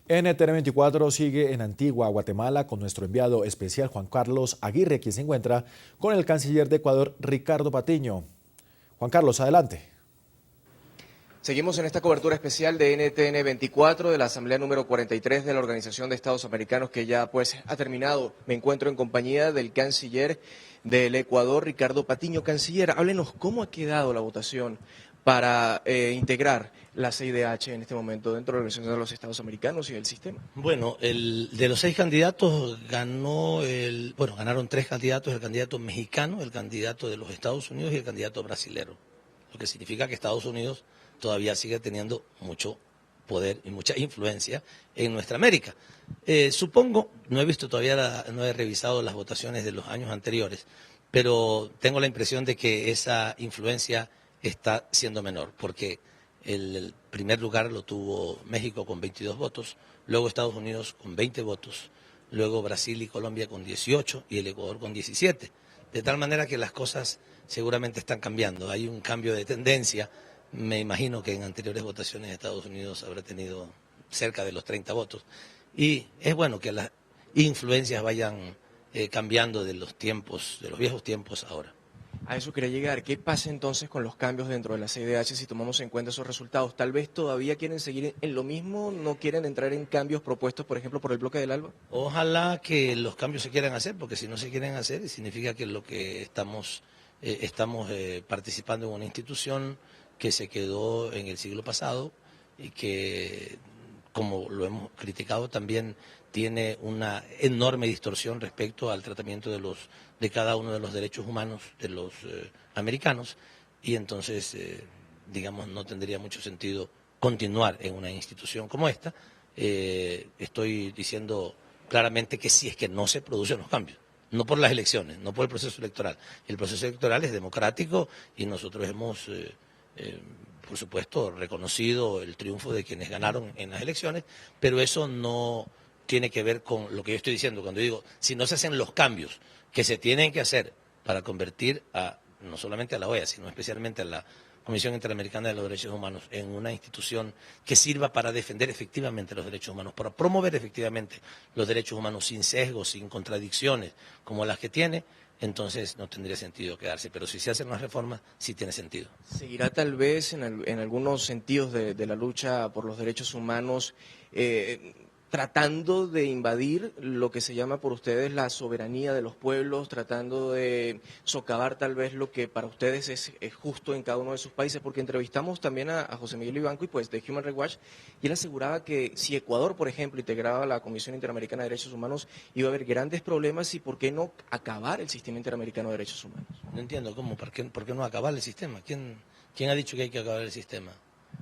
NTN 24 sigue en Antigua, Guatemala, con nuestro enviado especial Juan Carlos Aguirre, quien se encuentra con el canciller de Ecuador, Ricardo Patiño. Juan Carlos, adelante. Seguimos en esta cobertura especial de NTN 24 de la Asamblea número 43 de la Organización de Estados Americanos, que ya pues ha terminado. Me encuentro en compañía del canciller del Ecuador, Ricardo Patiño. Canciller, háblenos cómo ha quedado la votación para integrar la CIDH en este momento dentro de la Organización de los Estados Americanos y del sistema. Bueno, de los 6 candidatos ganaron 3 candidatos, el candidato mexicano, el candidato de los Estados Unidos y el candidato brasilero, lo que significa que Estados Unidos todavía sigue teniendo mucho poder y mucha influencia en nuestra América. Supongo, no he visto todavía, no he revisado las votaciones de los años anteriores, pero tengo la impresión de que esa influencia está siendo menor, porque el primer lugar lo tuvo México con 22 votos, luego Estados Unidos con 20 votos, luego Brasil y Colombia con 18 y el Ecuador con 17. De tal manera que las cosas seguramente están cambiando, hay un cambio de tendencia. Me imagino que en anteriores votaciones Estados Unidos habrá tenido cerca de los 30 votos. Y es bueno que las influencias vayan cambiando de los tiempos, de los viejos tiempos ahora. A eso quería llegar. ¿Qué pasa entonces con los cambios dentro de la CIDH si tomamos en cuenta esos resultados? ¿Tal vez todavía quieren seguir en lo mismo? ¿No quieren entrar en cambios propuestos, por ejemplo, por el bloque del ALBA? Ojalá que los cambios se quieran hacer, porque si no se quieren hacer, significa que lo que estamos participando en una institución que se quedó en el siglo pasado y que, como lo hemos criticado, también tiene una enorme distorsión respecto al tratamiento de cada uno de los derechos humanos de los americanos, y entonces, digamos, no tendría mucho sentido continuar en una institución como esta. Estoy diciendo claramente que si es que no se producen los cambios, no por las elecciones, no por el proceso electoral. El proceso electoral es democrático y nosotros hemos, por supuesto, reconocido el triunfo de quienes ganaron en las elecciones, pero eso no tiene que ver con lo que yo estoy diciendo cuando digo, si no se hacen los cambios que se tienen que hacer para convertir no solamente a la OEA, sino especialmente a la Comisión Interamericana de los Derechos Humanos en una institución que sirva para defender efectivamente los derechos humanos, para promover efectivamente los derechos humanos sin sesgos, sin contradicciones como las que tiene, entonces no tendría sentido quedarse. Pero si se hacen las reformas, sí tiene sentido. ¿Seguirá tal vez en algunos sentidos de la lucha por los derechos humanos tratando de invadir lo que se llama por ustedes la soberanía de los pueblos, tratando de socavar tal vez lo que para ustedes es justo en cada uno de sus países? Porque entrevistamos también a José Miguel Vivanco y pues de Human Rights Watch, y él aseguraba que si Ecuador, por ejemplo, integraba la Comisión Interamericana de Derechos Humanos, iba a haber grandes problemas y por qué no acabar el sistema interamericano de derechos humanos. No entiendo cómo, por qué no acabar el sistema? ¿Quién ha dicho que hay que acabar el sistema?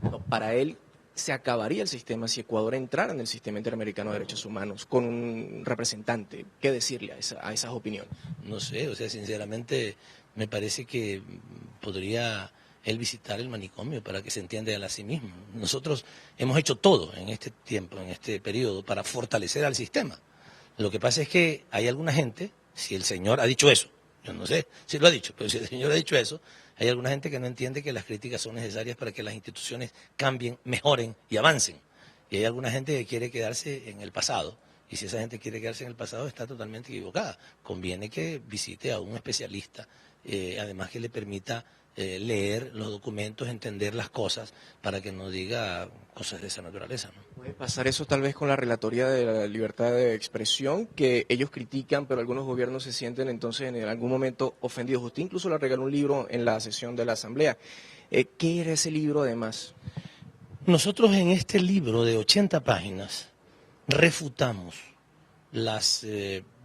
No, para él se acabaría el sistema si Ecuador entrara en el sistema interamericano de derechos humanos con un representante. ¿Qué decirle a esas opiniones? No sé, o sea, sinceramente me parece que podría él visitar el manicomio para que se entienda él a sí mismo. Nosotros hemos hecho todo en este tiempo, en este periodo, para fortalecer al sistema. Lo que pasa es que hay alguna gente, si el señor ha dicho eso, yo no sé si lo ha dicho, pero si el señor ha dicho eso, hay alguna gente que no entiende que las críticas son necesarias para que las instituciones cambien, mejoren y avancen. Y hay alguna gente que quiere quedarse en el pasado. Y si esa gente quiere quedarse en el pasado, está totalmente equivocada. Conviene que visite a un especialista, además que le permita leer los documentos, entender las cosas, para que no diga cosas de esa naturaleza, ¿no? ¿Puede pasar eso tal vez con la relatoría de la libertad de expresión, que ellos critican, pero algunos gobiernos se sienten entonces en algún momento ofendidos? Usted incluso le regaló un libro en la sesión de la Asamblea. ¿Qué era ese libro además? Nosotros en este libro de 80 páginas refutamos los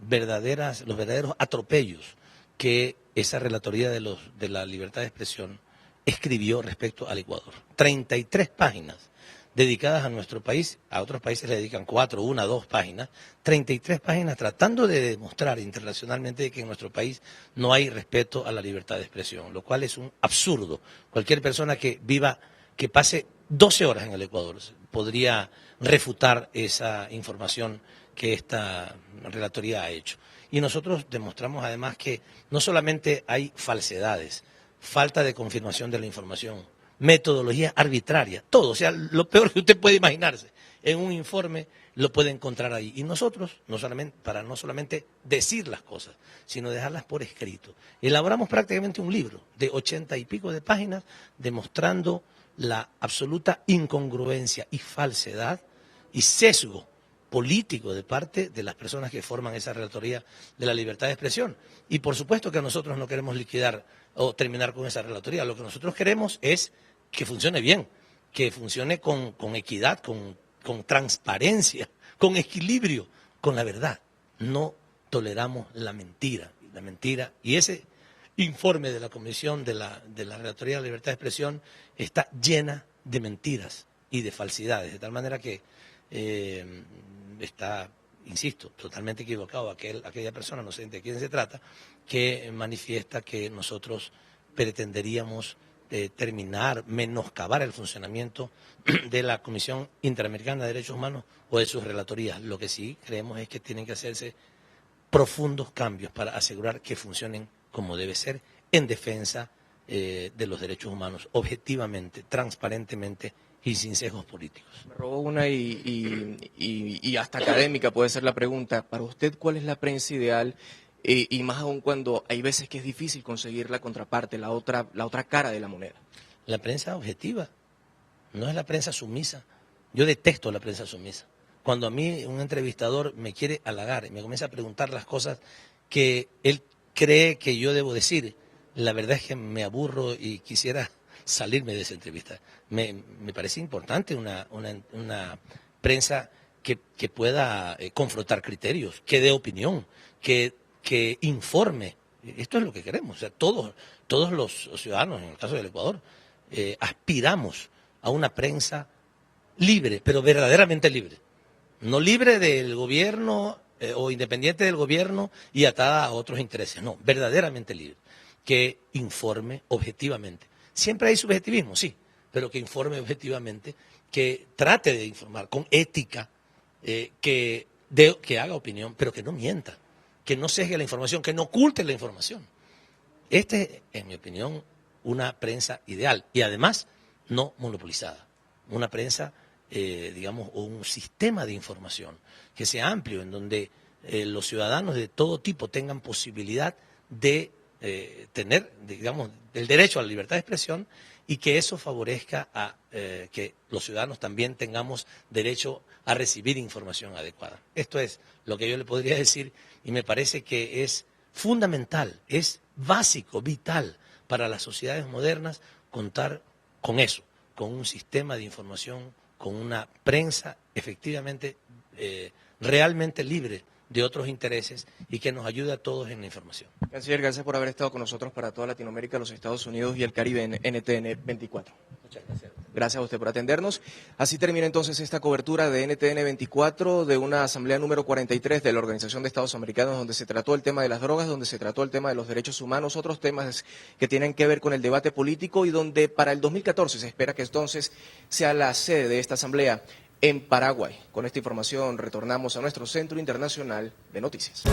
verdaderos atropellos que esa relatoría de la libertad de expresión escribió respecto al Ecuador. 33 páginas dedicadas a nuestro país, a otros países le dedican 4, 1, 2 páginas, 33 páginas tratando de demostrar internacionalmente que en nuestro país no hay respeto a la libertad de expresión, lo cual es un absurdo. Cualquier persona que pase 12 horas en el Ecuador podría refutar esa información que esta relatoría ha hecho. Y nosotros demostramos además que no solamente hay falsedades, falta de confirmación de la información, metodología arbitraria, todo, o sea, lo peor que usted puede imaginarse. en un informe, lo puede encontrar ahí. Y nosotros, para no solamente decir las cosas, sino dejarlas por escrito. Elaboramos prácticamente un libro de 80 y pico de páginas demostrando la absoluta incongruencia y falsedad y sesgo político de parte de las personas que forman esa relatoría de la libertad de expresión. Y por supuesto que nosotros no queremos liquidar o terminar con esa relatoría. Lo que nosotros queremos es que funcione bien, que funcione con equidad, con transparencia, con equilibrio, con la verdad. No toleramos la mentira. Y ese informe de la Comisión de la Relatoría de la Libertad de Expresión está llena de mentiras y de falsidades, de tal manera que está, insisto, totalmente equivocado aquella persona, no sé de quién se trata, que manifiesta que nosotros pretenderíamos terminar, menoscabar el funcionamiento de la Comisión Interamericana de Derechos Humanos o de sus relatorías. Lo que sí creemos es que tienen que hacerse profundos cambios para asegurar que funcionen como debe ser en defensa de los derechos humanos, objetivamente, transparentemente y sin sesgos políticos. Me robó una y hasta académica puede ser la pregunta. Para usted, ¿cuál es la prensa ideal? Y más aún cuando hay veces que es difícil conseguir la contraparte, la otra cara de la moneda. La prensa objetiva, no es la prensa sumisa. Yo detesto la prensa sumisa. Cuando a mí un entrevistador me quiere halagar y me comienza a preguntar las cosas que él cree que yo debo decir, la verdad es que me aburro y quisiera salirme de esa entrevista. Me parece importante una prensa que pueda confrontar criterios, que dé opinión, que informe. Esto es lo que queremos. O sea, todos los ciudadanos, en el caso del Ecuador, aspiramos a una prensa libre, pero verdaderamente libre. No libre del gobierno o independiente del gobierno y atada a otros intereses. No, verdaderamente libre. Que informe objetivamente. Siempre hay subjetivismo, sí, pero que informe objetivamente, que trate de informar con ética, que haga opinión, pero que no mienta, que no sesgue la información, que no oculte la información. Esta es, en mi opinión, una prensa ideal y además no monopolizada. Una prensa, digamos, o un sistema de información que sea amplio, en donde los ciudadanos de todo tipo tengan posibilidad de tener, digamos, el derecho a la libertad de expresión y que eso favorezca a que los ciudadanos también tengamos derecho a recibir información adecuada. Esto es lo que yo le podría decir y me parece que es fundamental, es básico, vital para las sociedades modernas contar con eso, con un sistema de información, con una prensa efectivamente, realmente libre de otros intereses y que nos ayude a todos en la información. Canciller, gracias por haber estado con nosotros para toda Latinoamérica, los Estados Unidos y el Caribe en NTN 24. Muchas gracias. Gracias a usted por atendernos. Así termina entonces esta cobertura de NTN 24 de una asamblea número 43 de la Organización de Estados Americanos, donde se trató el tema de las drogas, donde se trató el tema de los derechos humanos, otros temas que tienen que ver con el debate político y donde para el 2014 se espera que entonces sea la sede de esta asamblea en Paraguay. Con esta información retornamos a nuestro Centro Internacional de Noticias.